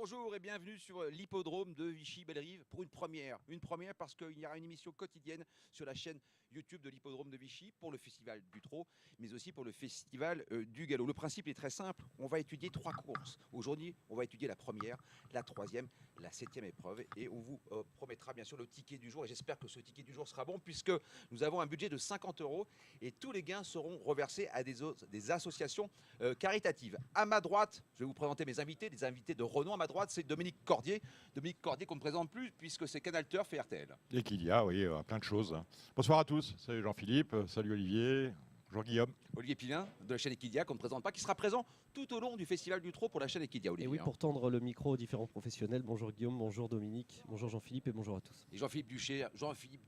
Bonjour et bienvenue sur l'hippodrome de Vichy-Bellerive pour une première. Une première parce qu'il y aura une émission quotidienne sur la chaîne YouTube de l'hippodrome de Vichy pour le festival du trot, mais aussi pour le festival du galop. Le principe est très simple, on va étudier 3 courses. Aujourd'hui, on va étudier la première, la troisième, la 7e épreuve et on vous promettra bien sûr le ticket du jour. Et j'espère que ce ticket du jour sera bon puisque nous avons un budget de 50 € et tous les gains seront reversés à des associations caritatives. À ma droite, je vais vous présenter mes invités, des invités de renom. À ma droite, c'est Dominique Cordier. Dominique Cordier qu'on ne présente plus puisque c'est Canal Turf et RTL. Et qu'il y a, oui, plein de choses. Bonsoir à tous. Salut Jean-Philippe, salut Olivier, bonjour Guillaume. Olivier Pilin de la chaîne Equidia qu'on ne présente pas, qui sera présent tout au long du festival du trot pour la chaîne Equidia. Et oui, pour tendre le micro aux différents professionnels. Bonjour Guillaume, bonjour Dominique, bonjour Jean-Philippe et bonjour à tous. Et Jean-Philippe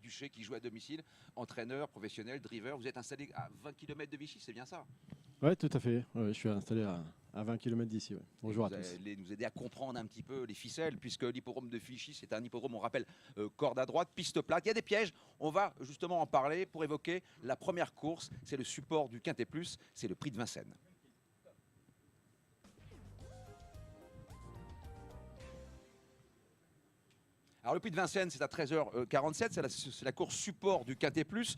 Duché qui joue à domicile, entraîneur, professionnel, driver. Vous êtes installé à 20 km de Vichy, c'est bien ça? Oui, tout à fait. Ouais, je suis installé à 20 km d'ici. Ouais. Bonjour à tous. Vous allez nous aider à comprendre un petit peu les ficelles, puisque l'hippodrome de Vichy, c'est un hippodrome, on rappelle, corde à droite, piste plate. Il y a des pièges. On va justement en parler pour évoquer la première course. C'est le support du Quintet Plus, c'est le prix de Vincennes. Alors le prix de Vincennes, c'est à 13h47, c'est la course support du Quintet Plus.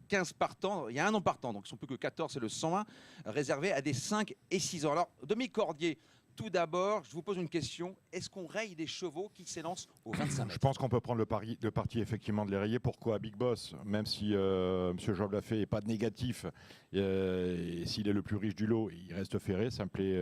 15 partants, il y a un non partant, donc ils ne sont plus que 14, c'est le 101, réservé à des 5 et 6 ans. Alors, Dominique Cordier, tout d'abord, je vous pose une question. Est-ce qu'on raye des chevaux qui s'élancent au 25 mètres? Je pense qu'on peut prendre le parti effectivement de les rayer. Pourquoi Big Boss, même si M. Jean Lafay n'est pas négatif, et s'il est le plus riche du lot, il reste ferré, ça me plaît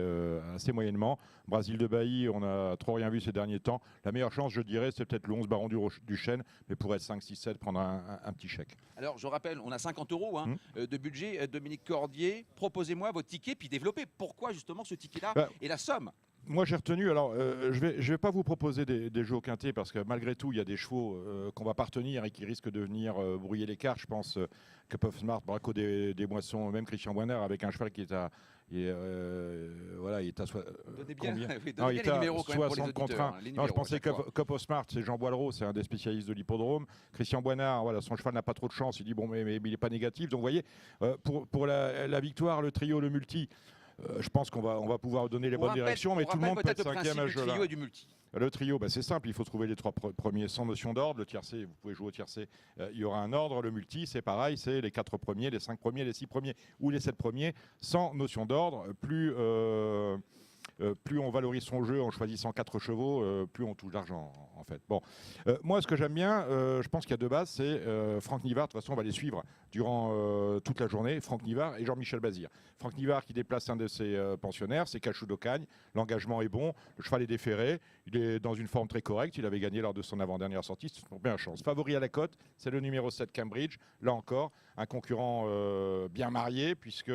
assez moyennement. Brasil de Bailly, on n'a trop rien vu ces derniers temps. La meilleure chance, je dirais, c'est peut-être le 11 Baron du Chêne, mais pour être 5, 6, 7, prendre un petit chèque. Alors, je rappelle, on a 50 € de budget. Dominique Cordier, proposez-moi votre ticket, puis développez. Pourquoi justement ce ticket-là et la somme? Moi, j'ai retenu, alors je vais pas vous proposer des jeux au quintet parce que malgré tout, il y a des chevaux qu'on va pas retenir et qui risquent de venir brouiller les cartes. Je pense Cup of Smart, Braco des Moissons, même Christian Boinard avec un cheval qui est à... voilà, il est à donnez bien, oui, non, il il est à 60 contre 1. Non, je pensais que Cup of Smart, c'est Jean Boileau, c'est un des spécialistes de l'hippodrome. Christian Boinard, voilà, son cheval n'a pas trop de chance. Il dit bon, mais il n'est pas négatif. Donc, vous voyez, pour la victoire, le trio, le multi. Je pense qu'on va pouvoir donner les bonnes directions, mais tout le monde peut être cinquième à ce jeu-là. Le trio, c'est simple, il faut trouver les 3 premiers sans notion d'ordre. Le tiercé, vous pouvez jouer au tiercé, il y aura un ordre. Le multi, c'est pareil, c'est les 4 premiers, les 5 premiers, les 6 premiers ou les 7 premiers sans notion d'ordre. Plus on valorise son jeu en choisissant 4 chevaux, plus on touche d'argent en fait. Bon, moi ce que j'aime bien, je pense qu'il y a 2 bases, c'est Franck Nivard. De toute façon, on va les suivre durant toute la journée. Franck Nivard et Jean-Michel Bazir. Franck Nivard qui déplace un de ses pensionnaires, c'est Cachou d'Ocagne. L'engagement est bon, le cheval est déféré, il est dans une forme très correcte. Il avait gagné lors de son avant-dernière sortie, c'est une bien chance. Favori à la cote, c'est le numéro 7 Cambridge. Là encore, un concurrent bien marié puisque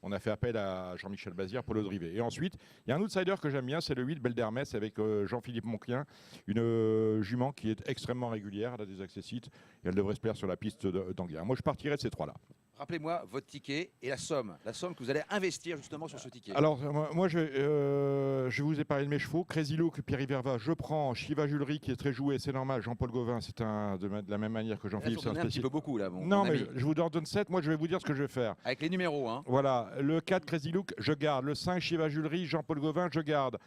on a fait appel à Jean-Michel Bazir pour le driver. Et ensuite, il y a un outsider que j'aime bien, c'est le 8 Belle d'Hermès avec Jean-Philippe Monclin, une jument qui est extrêmement régulière, elle a des accessites et elle devrait se plaire sur la piste d'Anguien. Moi, je partirais de ces 3-là. Rappelez-moi votre ticket et la somme que vous allez investir justement sur ce ticket. Alors, moi je vous ai parlé de mes chevaux. Crazy Look, Pierre Verva, je prends Chiva Julery qui est très joué, c'est normal. Jean-Paul Gauvin, c'est de la même manière que Jean-Philippe. C'est un petit peu beaucoup là. Non, mais je vous en donne 7. Moi, je vais vous dire ce que je vais faire. Avec les numéros. Hein. Voilà, le 4 Crazy Look, je garde. Le 5 Chiva Julery, Jean-Paul Gauvin, je garde.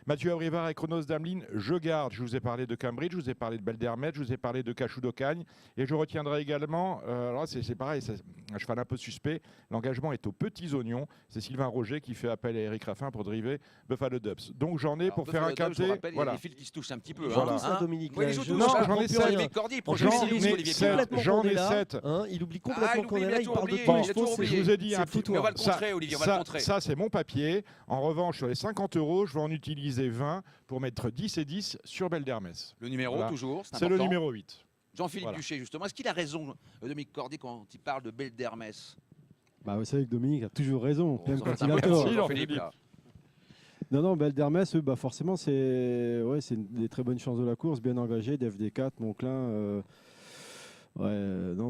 Mathieu Abrivard et Chronos Dameline, je garde. Je vous ai parlé de Cambridge, je vous ai parlé de Belle d'Hermès, je vous ai parlé de Cachou d'Ocagne. Et je retiendrai également, alors là c'est pareil, c'est un cheval un peu suspect. L'engagement est aux petits oignons. C'est Sylvain Roger qui fait appel à Eric Raffin pour driver Buffalo Dubs. Donc j'en ai pour faire un quintet. Voilà. Il y a des fils qui se touchent un petit peu. Voilà. Dominique. Ouais, non, j'en ai 7. J'en ai 7. Il oublie complètement qu'on est là, il parle de tous les chevaux. Je vous ai dit, on va le contrer, Olivier, on va le contrer. Ça, c'est mon papier. En revanche, sur les 50 €, je vais en utiliser 20 pour mettre 10 et 10 sur Belle d'Hermès. Le numéro, toujours, c'est le numéro 8. Jean-Philippe Duché, justement. Est-ce qu'il a raison, Dominique Cordier, quand il parle de Belle d'Hermès? Vous savez que Dominique a toujours raison, même quand il a tort. Non, Belle d'Hermès, forcément, c'est des très bonnes chances de la course, bien engagé, DFD4, Monclin.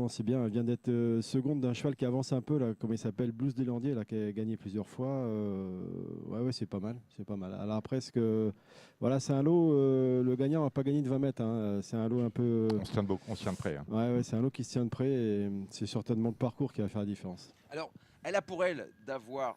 C'est bien. Elle vient d'être seconde d'un cheval qui avance un peu, là, comme il s'appelle, Blues Deslandiers, là, qui a gagné plusieurs fois. C'est pas mal. Alors après, voilà, c'est un lot, le gagnant n'a pas gagné de 20 mètres. Hein. C'est un lot un peu... On se tient de près. Hein. C'est un lot qui se tient de près et c'est certainement le parcours qui va faire la différence. Alors, Elle a pour elle d'avoir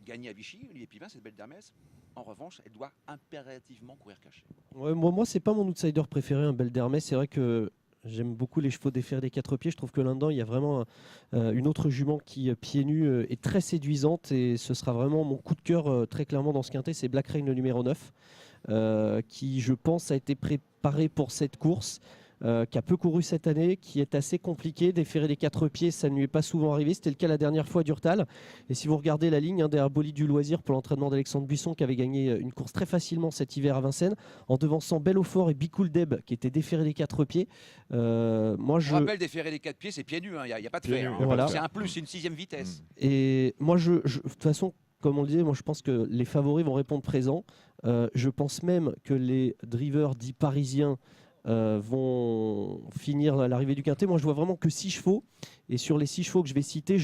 gagné à Vichy, Olivier Pivin, cette belle d'Hermès. En revanche, elle doit impérativement courir cachée. Ouais, moi c'est pas mon outsider préféré, un Belle d'Hermès. C'est vrai que j'aime beaucoup les chevaux déférés des 4 pieds. Je trouve que là-dedans, il y a vraiment une autre jument qui, pieds nus, est très séduisante. Et ce sera vraiment mon coup de cœur, très clairement, dans ce quintet. C'est Black Rain, le numéro 9, qui, je pense, a été préparé pour cette course. Qui a peu couru cette année, qui est assez compliqué. Déférer les 4 pieds, ça ne lui est pas souvent arrivé. C'était le cas la dernière fois à Durtal. Et si vous regardez la ligne derrière Bolide du Loisir pour l'entraînement d'Alexandre Buisson, qui avait gagné une course très facilement cet hiver à Vincennes, en devançant Bel au Fort et Bicoul Deb, qui étaient déférés les 4 pieds. Moi, Je rappelle, déférer les 4 pieds, c'est pieds nus. Il n'y a pas de fer. Voilà. C'est un plus, c'est une 6e vitesse. Et moi, de toute façon, comme on le disait, moi je pense que les favoris vont répondre présent. Je pense même que les drivers dits parisiens vont finir à l'arrivée du quintet. Moi, je vois vraiment que 6 chevaux. Et sur les 6 chevaux que je vais citer,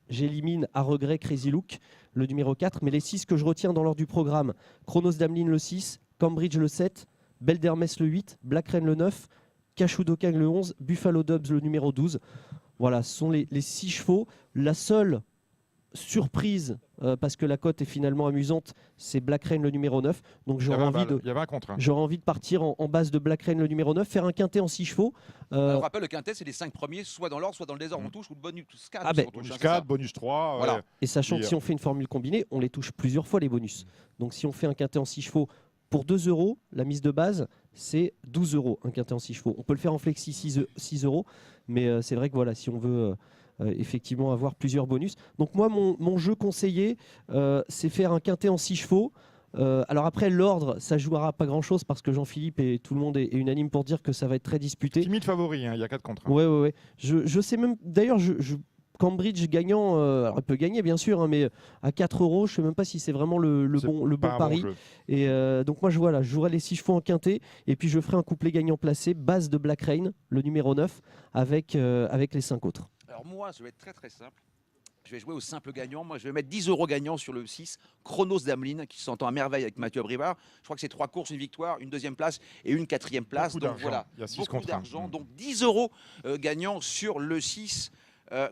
j'élimine à regret Crazy Look, le numéro 4. Mais les 6 que je retiens dans l'ordre du programme, Chronos d'Ameline le 6, Cambridge le 7, Belle d'Hermès le 8, Black Rain le 9, Cachou d'Ocagne le 11, Buffalo Dubs le numéro 12. Voilà, ce sont les 6 chevaux. La seule surprise, parce que la cote est finalement amusante, c'est Black Rain le numéro 9. Donc Il y avait un contre. j'aurais envie de partir en base de Black Rain le numéro 9, faire un quintet en 6 chevaux. On rappelle, le quintet, c'est les 5 premiers, soit dans l'ordre, soit dans le désordre. On touche ou le bonus 4. Bonus 4, bonus 3. Voilà. Ouais. Et sachant que Puis, si on fait une formule combinée, on les touche plusieurs fois les bonus. Donc si on fait un quintet en 6 chevaux pour 2 €, la mise de base, c'est 12 €, un quintet en 6 chevaux. On peut le faire en flexi 6 €, mais c'est vrai que voilà, si on veut effectivement avoir plusieurs bonus. Donc moi, mon jeu conseillé, c'est faire un quintet en 6 chevaux. Alors après, l'ordre, ça jouera pas grand-chose parce que Jean-Philippe et tout le monde est unanime pour dire que ça va être très disputé. Timide favori, il y a 4 contre 1. Ouais. Je sais même, d'ailleurs, Cambridge gagnant, alors il peut gagner bien sûr, hein, mais à 4 €, je ne sais même pas si c'est vraiment le bon pari. Bon jeu. Et donc moi, je jouerai les 6 chevaux en quintet et puis je ferai un couplet gagnant placé, base de Black Rain, le numéro 9, avec les 5 autres. Alors moi, je vais être très très simple. Je vais jouer au simple gagnant. Moi, je vais mettre 10 € gagnant sur le 6, Chronos d'Ameline, qui s'entend à merveille avec Mathieu Abrivard. Je crois que c'est 3 courses, une victoire, une 2e place et une 4e place. Beaucoup Donc d'argent. voilà, Il y a 6 beaucoup contre 1. d'argent. Donc 10 € gagnant sur le 6.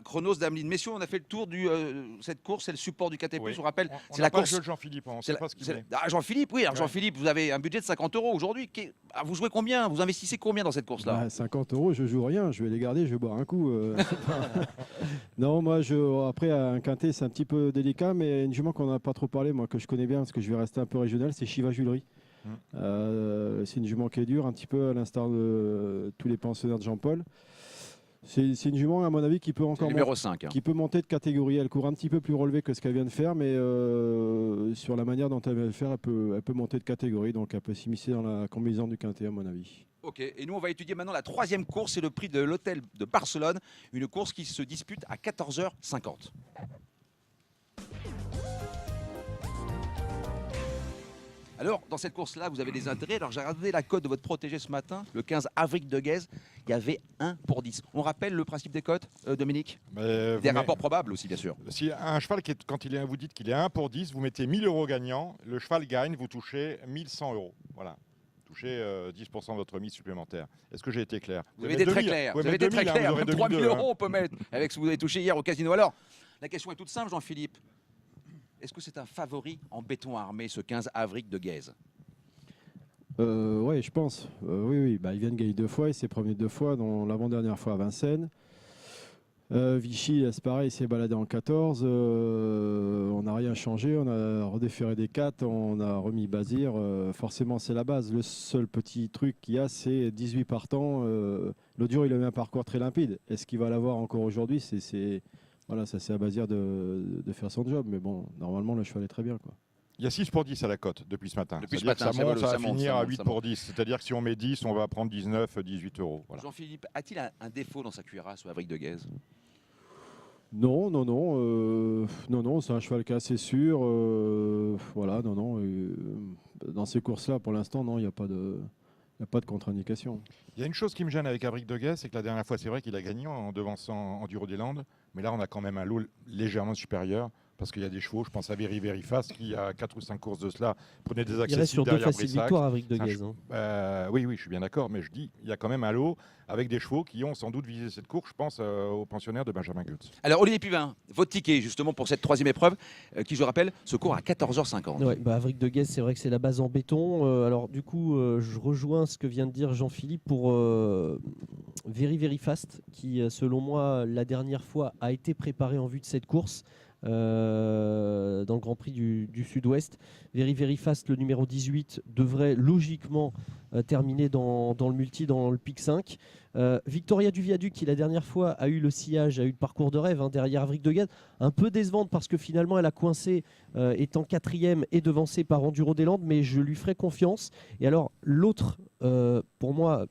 Chronos d'Ameline. Messieurs, on a fait le tour de cette course, c'est le support du KT+. Oui. Je vous rappelle, On c'est n'a la pas course. le jeu de Jean-Philippe, on ne sait pas ce qu'il est. Jean-Philippe, oui. Alors Ouais. Jean-Philippe, vous avez un budget de 50 € aujourd'hui. Vous jouez combien? Vous investissez combien dans cette course-là? 50 €, je joue rien, je vais les garder, je vais boire un coup. Non, moi, après, un quintet, c'est un petit peu délicat, mais une jument qu'on n'a pas trop parlé, moi, que je connais bien, parce que je vais rester un peu régional, c'est Shiva Julery. C'est une jument qui est dure, un petit peu à l'instar de tous les pensionnaires de Jean-Paul. C'est une jument, à mon avis, qui peut encore numéro 5. qui peut monter de catégorie. Elle court un petit peu plus relevé que ce qu'elle vient de faire, mais sur la manière dont elle vient de faire, elle peut monter de catégorie. Donc elle peut s'immiscer dans la combinaison du quintet, à mon avis. Ok, et nous on va étudier maintenant la 3e course, c'est le prix de l'hôtel de Barcelone, une course qui se dispute à 14h50. Alors, dans cette course-là, vous avez des intérêts. Alors, j'ai regardé la cote de votre protégé ce matin, le 15 Avric de Guèze. Il y avait 1 pour 10. On rappelle le principe des cotes, Dominique? Des rapports probables aussi, bien sûr. Si un cheval, quand vous dites qu'il est 1 pour 10, vous mettez 1000 € gagnant, le cheval gagne, vous touchez 1100 €. Voilà. Touchez 10% de votre mise supplémentaire. Est-ce que j'ai été clair? Vous avez été très clair. Vous avez été très clair. Même 3000 € on peut mettre avec ce que vous avez touché hier au casino. Alors, la question est toute simple, Jean-Philippe. Est-ce que c'est un favori en béton armé, ce 15 Avric de Guèze? Oui, je pense. Oui. Bah, il vient de gagner 2 fois, il s'est premier 2 fois, dont l'avant-dernière fois à Vincennes. Vichy, c'est pareil, il s'est baladé en 14. On n'a rien changé, on a redéféré des 4, on a remis Bazir. Forcément, c'est la base. Le seul petit truc qu'il y a, c'est 18 partants. L'Audur, il a eu un parcours très limpide. Est-ce qu'il va l'avoir encore aujourd'hui? Voilà, ça c'est à Bazir de faire son job. Mais bon, normalement, le cheval est très bien, quoi. Il y a 6 pour 10 à la cote depuis ce matin. Depuis ce matin, ça monte, ça va monte, finir ça à monte, 8 ça pour monte. 10. C'est-à-dire que si on met 10, on va prendre 19, 18 €. Voilà. Jean-Philippe, a-t-il un défaut dans sa cuirasse, ce Avric de Guèze? Non, c'est un cheval qui est assez sûr. Voilà, dans ces courses-là, pour l'instant, non, il n'y a pas de contre-indication. Il y a une chose qui me gêne avec Avric de Guèze, c'est que la dernière fois, c'est vrai qu'il a gagné en devançant Enduro des Landes, mais là, on a quand même un lot légèrement supérieur. Parce qu'il y a des chevaux, je pense à Very Fast qui, à 4 ou 5 courses de cela, prenait des Il reste accessibles sur 2 derrière faciles Brissac. victoires avec de C'est un Guez. Hein. Oui, je suis bien d'accord, mais je dis, il y a quand même un lot avec des chevaux qui ont sans doute visé cette course. Je pense aux pensionnaires de Benjamin Goetz. Alors, Olivier Puvin, votre ticket justement pour cette troisième épreuve, qui, je rappelle, se court à 14h50. Ouais, Avric de Guez, c'est vrai que c'est la base en béton. Alors du coup, je rejoins ce que vient de dire Jean-Philippe pour Very Fast, qui selon moi, la dernière fois, a été préparé en vue de cette course. Dans le Grand Prix du Sud-Ouest. Very Fast, le numéro 18, devrait logiquement terminer dans le multi, dans le pic 5. Victoria du Viaduc, qui la dernière fois a eu le sillage, a eu le parcours de rêve derrière Avric de Guez, un peu décevante parce que finalement elle a coincé étant 4e et devancée par Enduro des Landes, mais je lui ferai confiance. Et alors l'autre, pour moi,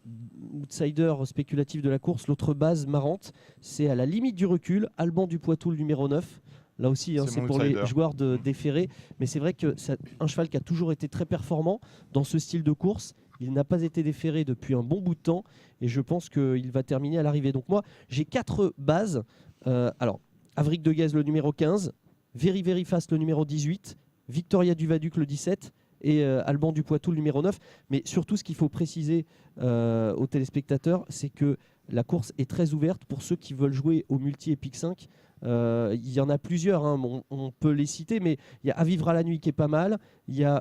outsider spéculatif de la course, l'autre base marrante, c'est à la limite du recul, Alban du Poitou, le numéro 9. Là aussi, c'est pour les joueurs de déférés. Mais c'est vrai que c'est un cheval qui a toujours été très performant dans ce style de course. Il n'a pas été déféré depuis un bon bout de temps. Et je pense qu'il va terminer à l'arrivée. Donc moi, j'ai 4 bases. Alors, Avric de Guez, le numéro 15. Very Fast, le numéro 18. Victoria du Viaduc, le 17. Et Alban du Poitou, le numéro 9. Mais surtout, ce qu'il faut préciser aux téléspectateurs, c'est que la course est très ouverte pour ceux qui veulent jouer au multi Epic 5. Il y en a plusieurs, hein, on peut les citer, mais il y a À vivre à la nuit qui est pas mal. Il y a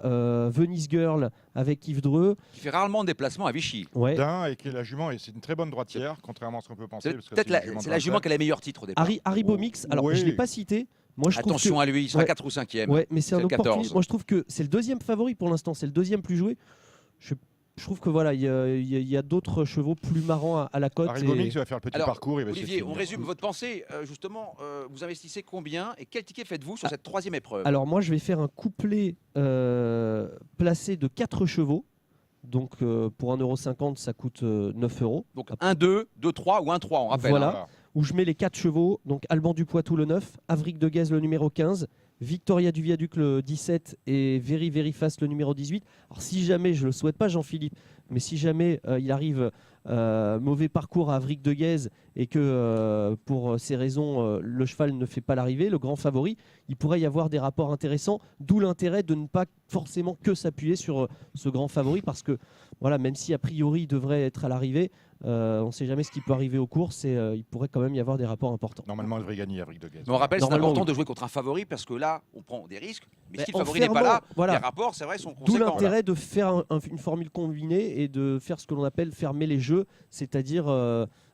Venice Girl avec Yves Dreux. Qui fait rarement de déplacement à Vichy. Ouais. Et qui est la jument, et c'est une très bonne droitière, contrairement à ce qu'on peut penser. Peut-être c'est la jument qui a les meilleurs titres au départ. Haribo Mix, alors Oui. je ne l'ai pas cité. Moi, je Attention trouve à lui, il sera 4 ou 5e. Ouais, mais c'est un le 14. opportuniste. Moi, je trouve que c'est le deuxième favori pour l'instant, c'est le deuxième plus joué. Je trouve que voilà, il y a d'autres chevaux plus marrants à la cote. Haribo Mix va faire le petit Alors, parcours. Olivier, on résume votre pensée. Justement, vous investissez combien et quel ticket faites-vous sur cette troisième épreuve? Alors moi, je vais faire un couplet placé de 4 chevaux. Donc pour 1,50 €, ça coûte 9 €. Donc 1, 2, 2, 3 ou 1, 3, on rappelle. Voilà. Où je mets les 4 chevaux. Donc Alban du Poitou le 9, Avric de Guez le numéro 15, Victoria du Viaduc le 17 et Very Fast le numéro 18. Alors si jamais, je ne le souhaite pas Jean-Philippe, mais si jamais il arrive mauvais parcours à Avric de Guez et que pour ces raisons le cheval ne fait pas l'arrivée, le grand favori, il pourrait y avoir des rapports intéressants, d'où l'intérêt de ne pas forcément que s'appuyer sur ce grand favori, parce que voilà, même si a priori il devrait être à l'arrivée, on ne sait jamais ce qui peut arriver aux courses et il pourrait quand même y avoir des rapports importants. Normalement, il devrait gagner Avric de Guez. Mais on rappelle, c'est Normalement, important oui. de jouer contre un favori parce que là, on prend des risques. Mais si le en favori n'est pas fermant, là, voilà. les rapports, c'est vrai, sont D'où conséquents. l'intérêt de faire une formule combinée et de faire ce que l'on appelle fermer les jeux, c'est-à-dire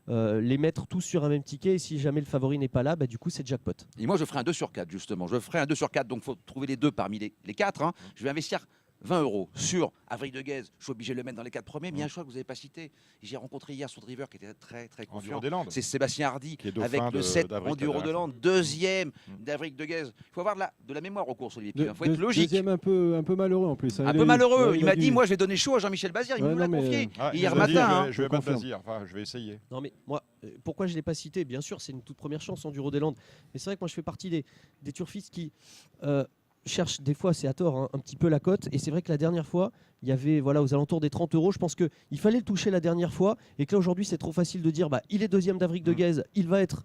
les mettre tous sur un même ticket, et si jamais le favori n'est pas là, du coup c'est jackpot. Et moi, je ferai un 2 sur 4, justement. Je ferai un 2 sur 4, donc il faut trouver les deux parmi les 4. Hein. Je vais investir 20 € sur Avric de Guez. Je suis obligé de le mettre dans les 4 premiers, mais il y a un choix que vous n'avez pas cité. J'ai rencontré hier son driver qui était très très confiant. Enduro des Landes. C'est Sébastien Hardy Qui est dauphin avec le de- 7 d'Avric Enduro la de dernière Landes, deuxième d'Avric de Guez. Il faut avoir de la mémoire aux courses, Olivier. Il faut être logique. Deuxième un peu malheureux en plus. Un peu malheureux. Il m'a dit, moi je vais donner chaud à Jean-Michel Bazir. Il Ouais, me l'a non, mais- confié Ah, il hier nous a dit, matin. hein. Je vais Je battre confirme. Bazir. Enfin, je vais essayer. Non mais moi, pourquoi je ne l'ai pas cité? Bien sûr, c'est une toute première chance Enduro des Landes. Mais c'est vrai que moi je fais partie des turfistes qui cherchent, des fois c'est à tort, un petit peu la cote. Et c'est vrai que la dernière fois, il y avait aux alentours des 30 €. Je pense qu'il fallait le toucher la dernière fois. Et que là aujourd'hui, c'est trop facile de dire il est deuxième d'Avric de Guez, il va être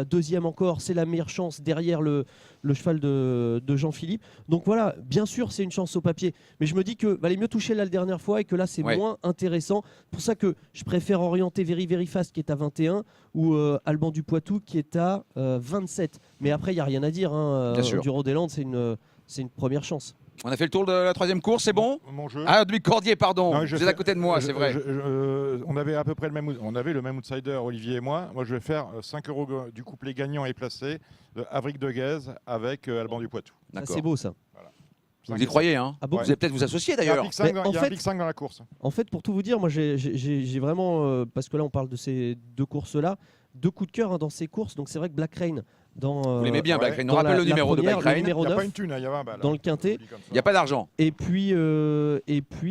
deuxième encore. C'est la meilleure chance derrière le cheval de Jean-Philippe. Donc voilà, bien sûr, c'est une chance au papier. Mais je me dis que valait mieux toucher là la dernière fois et que là, c'est moins intéressant. C'est pour ça que je préfère orienter Very Fast qui est à 21 ou Alban du Poitou qui est à 27. Mais après, il n'y a rien à dire. Bien sûr. Enduro des Landes, c'est une première chance. On a fait le tour de la troisième course, c'est bon? Mon jeu. Ah, Dominique Cordier, pardon. Non, Vous je êtes fais- à côté de moi, c'est vrai. On avait à peu près le même outsider, Olivier et moi. Moi, je vais faire 5 € du couplet gagnant et placé de Avric de Guez avec Alban du Poitou. Ça, D'accord. c'est beau ça. Vous y croyez, hein? Ah bon? Vous allez peut-être vous associer Il y a un d'ailleurs. pic 5 Mais dans, en il y a un fait- pic 5 dans la course. En fait, pour tout vous dire, moi j'ai vraiment, parce que là on parle de ces deux courses-là, deux coups de cœur dans ces courses. Donc c'est vrai que Black Rain, Vous l'aimez bien, ouais. Black Rain. On dans rappelle la- le la numéro de première, Black le Rain. numéro Il n'y a 9, pas une thune, il y a 20 balles. dans le quintet. Il n'y a pas d'argent. Et puis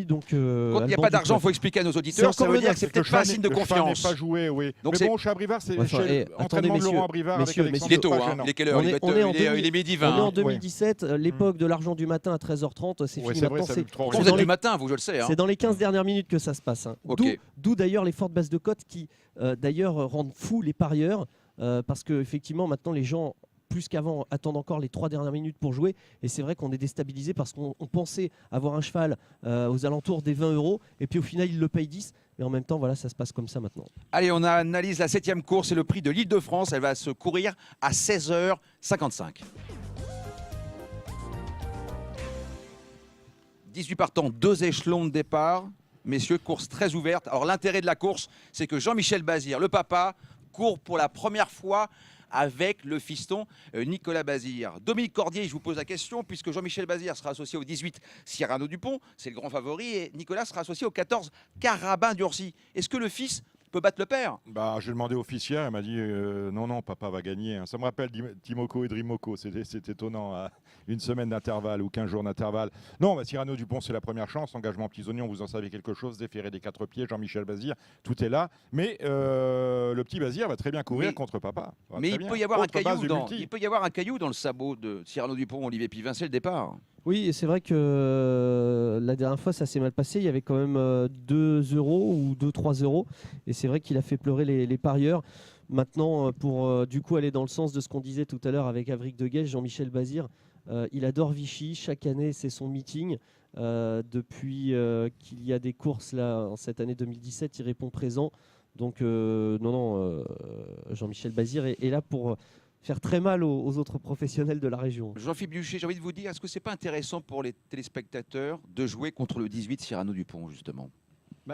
donc. Quand il n'y a Alban pas du d'argent, il faut Poitou. expliquer à nos C'est auditeurs. Ça encore veut le dire nerf, que c'est c'est peut-être pas un signe de Le cheval n'est confiance. pas joué, oui. Donc Mais c'est- bon, chez Abrivard, c'est Enfin, chez attendez, entraînement de messieurs. Laurent Abrivard avec Messieurs, Alexandre. Il est tôt, pas hein. gênant. Il est quelle heure? On est en Il est midi 20. On est en hein. 2017, l'époque de l'argent du matin à 13h30, c'est Ouais, fini c'est vrai, maintenant. ça C'est nous trop Vous dans êtes les- du matin, vous, je le sais. hein. c'est dans les 15 dernières minutes que ça se passe. Ok. D'où d'ailleurs les fortes bases de cotes qui d'ailleurs rendent fous les parieurs parce que effectivement maintenant les gens plus qu'avant, attendent encore les 3 dernières minutes pour jouer. Et c'est vrai qu'on est déstabilisé parce qu'on pensait avoir un cheval aux alentours des 20 €. Et puis au final, il le paye 10. Mais en même temps, voilà, ça se passe comme ça maintenant. Allez, on analyse la 7e course et le prix de l'Île-de-France. Elle va se courir à 16h55. 18 partants, 2 échelons de départ. Messieurs, course très ouverte. Alors l'intérêt de la course, c'est que Jean-Michel Bazir, le papa, court pour la première fois avec le fiston Nicolas Bazir. Dominique Cordier, je vous pose la question, puisque Jean-Michel Bazir sera associé au 18 Cyrano Dupont, c'est le grand favori, et Nicolas sera associé au 14 Carabin d'Urcy. Est-ce que le fils peut battre le père? Bah, j'ai demandé au fils hier, il m'a dit non, papa va gagner. Ça me rappelle Timoko et Drimoko, c'est étonnant, à une semaine d'intervalle ou 15 jours d'intervalle. Non, bah, Cyrano Dupont, c'est la première chance. Engagement petits oignons, vous en savez quelque chose. Déféré des 4 pieds, Jean-Michel Bazir, tout est là. Mais le petit Bazir va très bien courir contre papa. Mais il peut y avoir un caillou dans le sabot de Cyrano Dupont, Olivier Pivin, c'est le départ. Oui, et c'est vrai que la dernière fois, ça s'est mal passé. Il y avait quand même 2 € ou 2-3 €. Et c'est vrai qu'il a fait pleurer les parieurs. Maintenant, pour du coup aller dans le sens de ce qu'on disait tout à l'heure avec Avric de Guesch, Jean-Michel Bazir, il adore Vichy. Chaque année, c'est son meeting. Depuis qu'il y a des courses là, en cette année 2017, il répond présent. Donc, Jean-Michel Bazir est là pour faire très mal aux autres professionnels de la région. Jean-Philippe Duché, j'ai envie de vous dire, est-ce que c'est pas intéressant pour les téléspectateurs de jouer contre le 18 Cyrano Dupont, justement?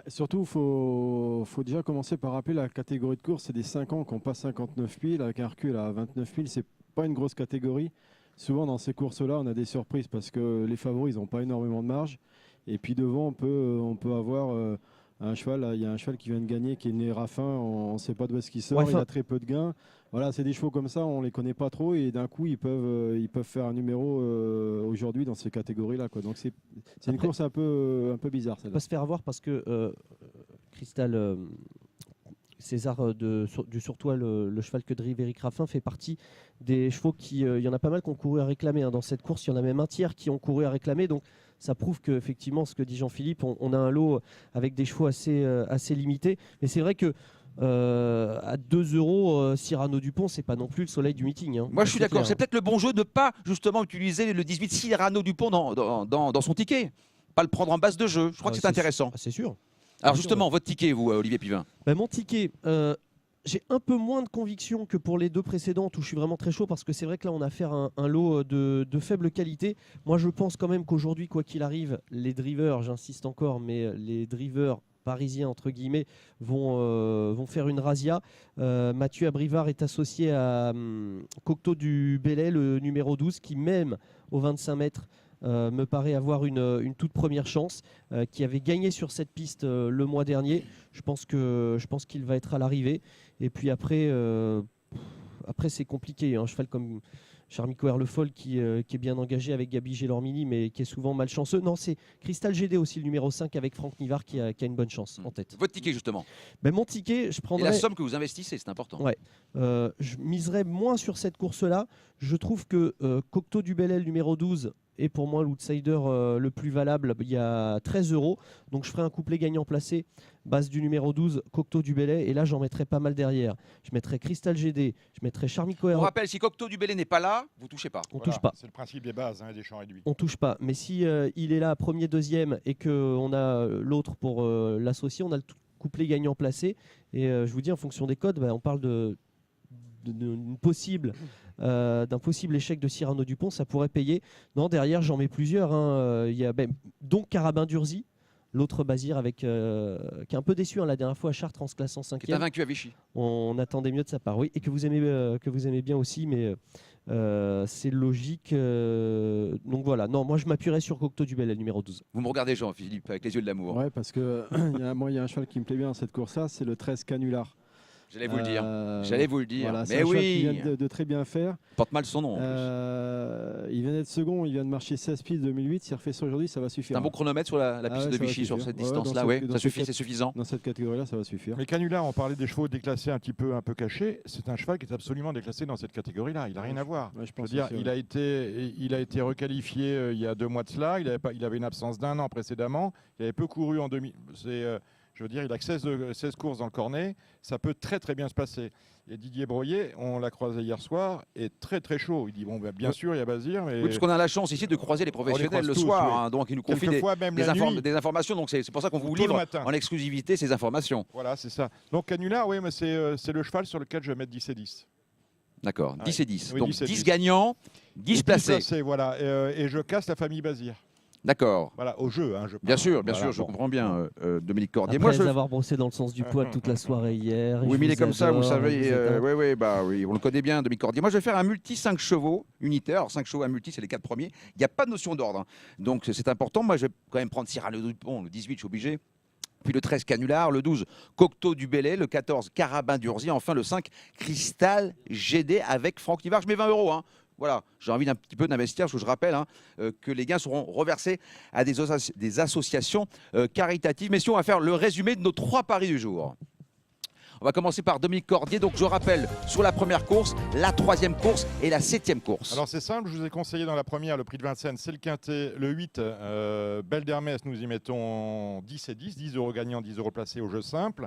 Surtout, il faut déjà commencer par rappeler la catégorie de course. C'est des 5 ans qui n'ont pas 59 piles, avec un recul à 29 piles. C'est pas une grosse catégorie. Souvent, dans ces courses-là, on a des surprises parce que les favoris n'ont pas énormément de marge. Et puis devant, on peut avoir un cheval. Il y a un cheval qui vient de gagner, qui est né Raffin. On ne sait pas d'où est-ce qu'il sort. Ouais, il a très peu de gains. Voilà, c'est des chevaux comme ça, on les connaît pas trop et d'un coup ils peuvent faire un numéro aujourd'hui dans ces catégories-là, quoi. Donc c'est une course un peu bizarre. On va se faire avoir parce que Cristal César du Surtois, le cheval que drive Éric Raffin, fait partie des chevaux qui, il y en a pas mal qui ont couru à réclamer dans cette course. Il y en a même un tiers qui ont couru à réclamer. Donc ça prouve qu'effectivement, ce que dit Jean-Philippe, on a un lot avec des chevaux assez limités. Mais c'est vrai que à 2 €, Cyrano Dupont, c'est pas non plus le soleil du meeting. Hein. Moi, je suis d'accord. C'est peut-être le bon jeu de ne pas justement utiliser le 18 Cyrano Dupont dans son ticket. Pas le prendre en base de jeu. Je crois que c'est intéressant. C'est sûr. Alors justement, votre ticket, vous, Olivier Pivin? Mon ticket, j'ai un peu moins de conviction que pour les 2 précédentes où je suis vraiment très chaud parce que c'est vrai que là, on a affaire à un lot de faible qualité. Moi, je pense quand même qu'aujourd'hui, quoi qu'il arrive, les drivers, j'insiste encore, mais les drivers parisiens entre guillemets vont faire une razzia. Mathieu Abrivard est associé à Cocteau du Bellay, le numéro 12, qui même au 25 mètres me paraît avoir une toute première chance, qui avait gagné sur cette piste le mois dernier. Je pense qu'il va être à l'arrivée. Et puis après c'est compliqué. Un cheval comme Charmico Le Foll qui est bien engagé avec Gabi Gélormini, mais qui est souvent malchanceux. Non, c'est Cristal GD aussi, le numéro 5 avec Franck Nivard qui a une bonne chance en tête. Votre ticket, justement? Mon ticket, je prendrais... Et la somme que vous investissez, c'est important. Ouais. Je miserais moins sur cette course-là. Je trouve que Cocteau du Bellay, le numéro 12, est pour moi l'outsider le plus valable. Il y a 13 €. Donc je ferai un couplet gagnant placé, base du numéro 12, Cocteau du Bellay. Et là, j'en mettrai pas mal derrière. Je mettrai Cristal GD, je mettrai Charmico. On rappelle, si Cocteau du Bellay n'est pas là, vous touchez pas. On touche pas. C'est le principe des bases, des champs réduits. On touche pas. Mais si il est là premier, deuxième et qu'on a l'autre pour l'associer, on a le couplet gagnant placé. Et je vous dis, en fonction des codes, on parle d'un possible échec de Cyrano Dupont, ça pourrait payer. Non, derrière, j'en mets plusieurs. Il y a donc Carabin d'Urzy, l'autre Bazir qui est un peu déçu la dernière fois à Chartres en se classant 5e. Qui est vaincu à Vichy. On attendait mieux de sa part, oui, et que vous aimez bien aussi, mais c'est logique. Donc voilà, non, moi je m'appuierais sur Cocteau du Bellay, numéro 12. Vous me regardez, Jean-Philippe, avec les yeux de l'amour. Ouais, parce que il y a un cheval qui me plaît bien dans cette course-là, c'est le 13 Canular. J'allais vous le dire. J'allais vous le dire. Voilà, mais oui. Il vient de très bien faire. Porte mal son nom. Il vient d'être second. Il vient de marcher 16 pistes 2008. S'il refait ça aujourd'hui, ça va suffire. C'est un bon chronomètre sur la piste de Vichy sur cette distance-là. Ouais, ça suffit, c'est suffisant. Dans cette catégorie-là, ça va suffire. Mais Canular, on parlait des chevaux déclassés un peu cachés. C'est un cheval qui est absolument déclassé dans cette catégorie-là. Il n'a rien à voir. Ouais, je veux dire, il a été requalifié il y a 2 mois de cela. Il avait une absence d'1 an précédemment. Il avait peu couru en 2000. Je veux dire, il a que 16 courses dans le cornet. Ça peut très très bien se passer. Et Didier Broyer, on l'a croisé hier soir, est très très chaud. Il dit bon, bah, bien sûr, il y a Bazir, mais Oui, parce qu'on a la chance ici de croiser les professionnels croise le tous, soir, oui. hein, donc ils nous confient quelquefois même la nuit. des informations. Donc c'est pour ça qu'on vous Tôt le livre matin. en exclusivité ces informations. Voilà, c'est ça. Donc Canular, oui, mais c'est le cheval sur lequel je vais mettre 10 et 10. D'accord, Ouais. 10 et 10. Oui, Donc 10 et 10 10. gagnants, 10 Et placés. voilà. Et je casse la famille Bazir. D'accord. Voilà, au jeu, hein, je Bien parle. sûr, Voilà, je bon. comprends bien, Dominique Cordier. Après Moi, je... avoir brossé dans le sens du poil toute la soirée hier. Oui, mais il est comme ça, vous savez. Oui, Oui, bah oui, on le connaît bien, Dominique Cordier. Moi, je vais faire un multi 5 chevaux unitaire. Alors, 5 chevaux, un multi, c'est les 4 premiers. Il n'y a pas de notion d'ordre, hein. Donc, c'est important. Moi, je vais quand même prendre Cyrano Dupont, le 18, je suis obligé. Puis le 13, Canular. Le 12, Cocteau du Bellay. Le 14, Carabin d'Urzy. Enfin, le 5, Cristal GD avec Franck Nivard. Je mets 20 €. Hein. Voilà, j'ai envie d'un petit peu d'investir, parce que je rappelle que les gains seront reversés à des associations caritatives. Messieurs, on va faire le résumé de nos 3 paris du jour. On va commencer par Dominique Cordier. Donc je rappelle, sur la première course, la 3e course et la 7e course. Alors c'est simple, je vous ai conseillé dans la première, le prix de Vincennes, c'est le quintet. Le 8, Belle d'Hermès, nous y mettons 10 et 10, 10 € gagnants, 10 € placés au jeu simple.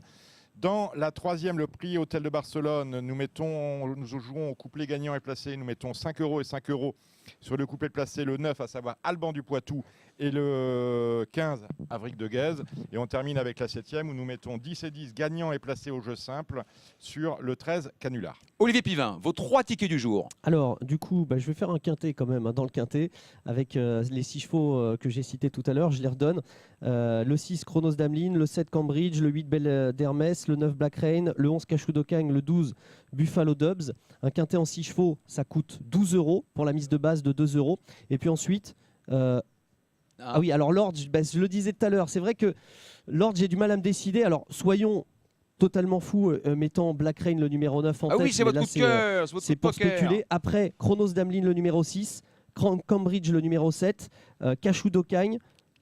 Dans la 3e, le prix Hôtel de Barcelone, nous jouons au couplet gagnant et placé, nous mettons 5 € et 5 € sur le couplet placé, le 9, à savoir Alban du Poitou, et le 15, Avric de Guèze. Et on termine avec la 7e, où nous mettons 10 et 10 gagnants et placés au jeu simple sur le 13, Canular. Olivier Pivin, vos 3 tickets du jour. Alors, du coup, je vais faire un quintet quand même, dans le quintet, avec les 6 chevaux que j'ai cités tout à l'heure. Je les redonne. Le 6, Chronos d'Ameline, le 7, Cambridge, le 8, Belle d'Hermès, le 9, Black Rain, le 11, Cachou d'Ocagne, le 12, Buffalo Dubs. Un quintet en 6 chevaux, ça coûte 12 € pour la mise de base de 2 €. Et puis ensuite... Ah oui, alors l'ordre, je le disais tout à l'heure, c'est vrai que l'ordre, j'ai du mal à me décider. Alors, soyons totalement fous, mettant Black Rain le numéro 9 en tête. Ah oui, c'est mais votre là, coup de cœur, c'est votre c'est coup de pour poker. spéculer. Après, Chronos d'Ameline le numéro 6, Cambridge le numéro 7, Cachou d'Ocagne,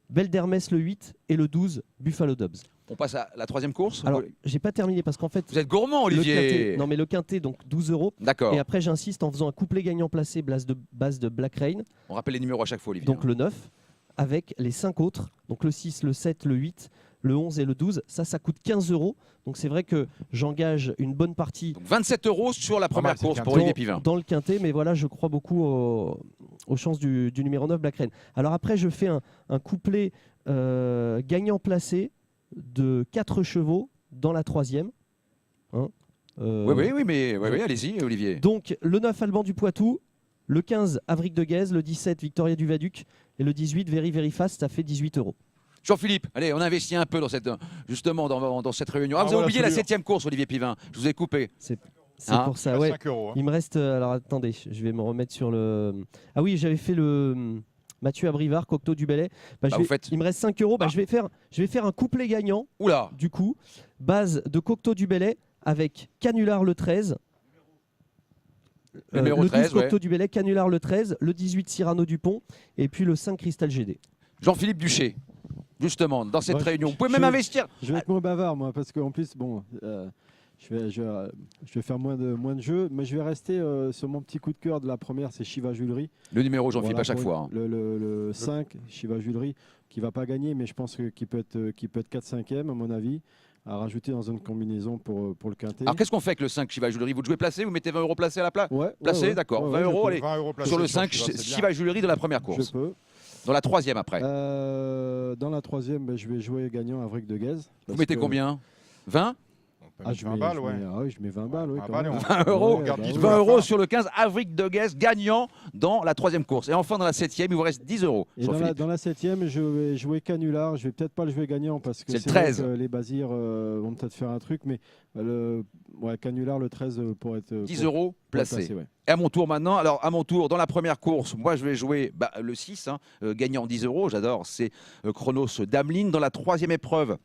Belle d'Hermès le 8 et le 12, Buffalo Dubs. On passe à la 3e course. Alors, j'ai pas terminé parce qu'en fait... Vous êtes gourmand, le Olivier. quintet, non mais le quintet, donc 12 €. D'accord. Et après, j'insiste en faisant un couplet gagnant placé base de Black Rain, On rappelle les numéros à chaque fois, Olivier. donc le 9, avec les 5 autres, donc le 6, le 7, le 8, le 11 et le 12. Ça coûte 15 €. Donc c'est vrai que j'engage une bonne partie Donc 27 € sur la première mal, c'est course le pour quintet. Olivier Pivin. dans le quintet, mais voilà, je crois beaucoup aux chances du numéro 9, Black Rain. Alors après, je fais un couplet gagnant placé de 4 chevaux dans la 3e. Hein, Oui, mais allez-y, Olivier. Donc le 9, Alban du Poitou, le 15, Avric de Guèze, le 17, Victoria du Vaduc et le 18, Very Fast, ça fait 18 €. Jean-Philippe, allez, on investit un peu dans cette, justement dans cette réunion. Ah, vous avez voilà, oublié la absolument. 7e course, Olivier Pivin. Je vous ai coupé. C'est Hein, pour ça, ouais. 5 €. Hein. Il me reste... alors attendez, je vais me remettre sur le... Ah oui, j'avais fait le Mathieu Abrivard, Cocteau du Bellay. vous faites- Il me reste 5 €. Ah. Je vais faire un couplet gagnant, Oula. du coup. Base de Cocteau du Bellay avec Canular le 13. Numéro le 13, 12 Cocteau du Bellay, Canular le 13. Le 18, Cyrano Dupont. Et puis le 5, Cristal GD. Jean-Philippe Duché, justement, dans cette Moi, réunion. Vous pouvez je- même investir. Je vais être moins bavard, moi, parce qu'en plus, bon, je vais faire moins de jeux, mais je vais rester sur mon petit coup de cœur de la première, c'est Shiva Julery. Le numéro, Jean-Philippe, Voilà, à chaque pour fois. Hein. Le 5, Shiva Julery, qui ne va pas gagner, mais je pense qu'il peut être 4-5e, à mon avis, à rajouter dans une combinaison pour le quintet. Alors, qu'est-ce qu'on fait avec le 5 Chiva Julery? Vous le jouez placé? Vous mettez 20 € placés à la place? Ouais, Placé, ouais, d'accord. ouais, 20 je €, peux. allez. 20 € placés Sur le 5, Shiva, c'est bien. Chiva Julery de la première Je course. peux. Dans la 3e après. Dans la 3e, je vais jouer gagnant Avric de Guèze. Vous mettez combien? 20? On peut mettre 20 balles, ouais. Je mets 20 balles, oui. 20 quand balles, même. et on- 20 €. on garde 10 20 €. € sur le 15, Avric de Guez, gagnant dans la 3e course. Et enfin, dans la 7e, il vous reste 10 €. Et dans Jean-Philippe. la 7e, je vais jouer Canular. Je vais peut-être pas le jouer gagnant parce que C'est le vrai 13. que les Bazirs vont peut-être faire un truc, mais Canular le 13 pour être 10 pour- € pour placés. placer, ouais. Et à mon tour maintenant, alors à mon tour, dans la première course, moi je vais jouer le 6, gagnant 10 €, j'adore, c'est Chronos d'Ameline. Dans la 3e épreuve,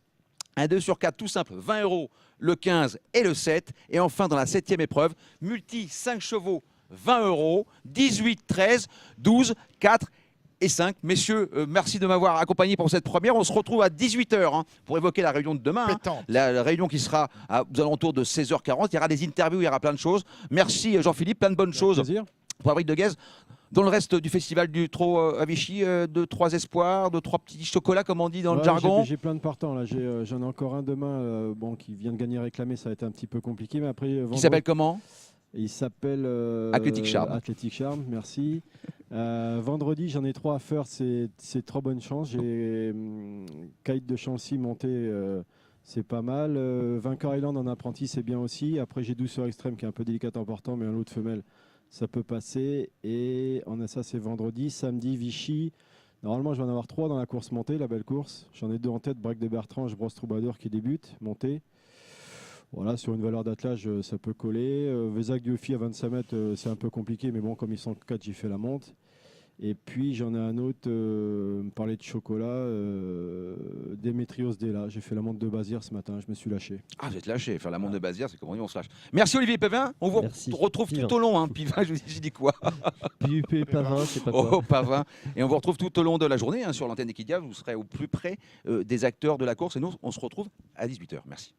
un 2 sur 4, tout simple, 20 €, le 15 et le 7. Et enfin, dans la 7e épreuve, multi 5 chevaux, 20 €, 18, 13, 12, 4 et 5. Messieurs, merci de m'avoir accompagné pour cette première. On se retrouve à 18 h pour évoquer la réunion de demain. Pétante. La réunion qui sera aux alentours de 16 h 40. Il y aura des interviews, il y aura plein de choses. Merci Jean-Philippe, plein de bonnes choses Plaisir. pour Avric de Guez. Dans le reste du festival du trot à Vichy, 2-3 espoirs, 2-3 petits chocolats, comme on dit dans le Ouais, jargon. J'ai plein de partants là. J'en ai encore un demain, bon, qui vient de gagner réclamé. Ça a été un petit peu compliqué, mais après. Qui vendredi- s'appelle comment? Il s'appelle Athletic Charm. Athletic Charm, merci. Vendredi, j'en ai 3 à faire. C'est trop bonne chance. J'ai Kite de Chancy monté, c'est pas mal. Vainqueur Island en apprenti, c'est bien aussi. Après, j'ai Douceur Extrême qui est un peu délicate en portant, mais un lot de femelles, ça peut passer. Et on a ça, c'est vendredi. Samedi, Vichy. Normalement, je vais en avoir 3 dans la course montée, la belle course. J'en ai 2 en tête, Break de Bertrand, Brosse Troubadour qui débute, montée. Voilà, sur une valeur d'attelage, ça peut coller. Vézac Diofi à 25 mètres, c'est un peu compliqué, mais bon, comme ils sont 4, j'ai fait la monte. Et puis j'en ai un autre, me parlait de chocolat, Démétrios Della. J'ai fait la monte de Bazir ce matin, je me suis lâché. Ah, vous êtes lâché. Faire la monte de Bazière, c'est comme on dit, on se lâche. Merci Olivier Pavin. On vous Merci. retrouve Pivin. tout au long. Hein. Pivin, j'ai dit quoi? PUP, Pavin, je sais pas quoi. Oh, Pavin. Et on vous retrouve tout au long de la journée hein, sur l'antenne d'Equidia. Vous serez au plus près des acteurs de la course. Et nous, on se retrouve à 18 h. Merci.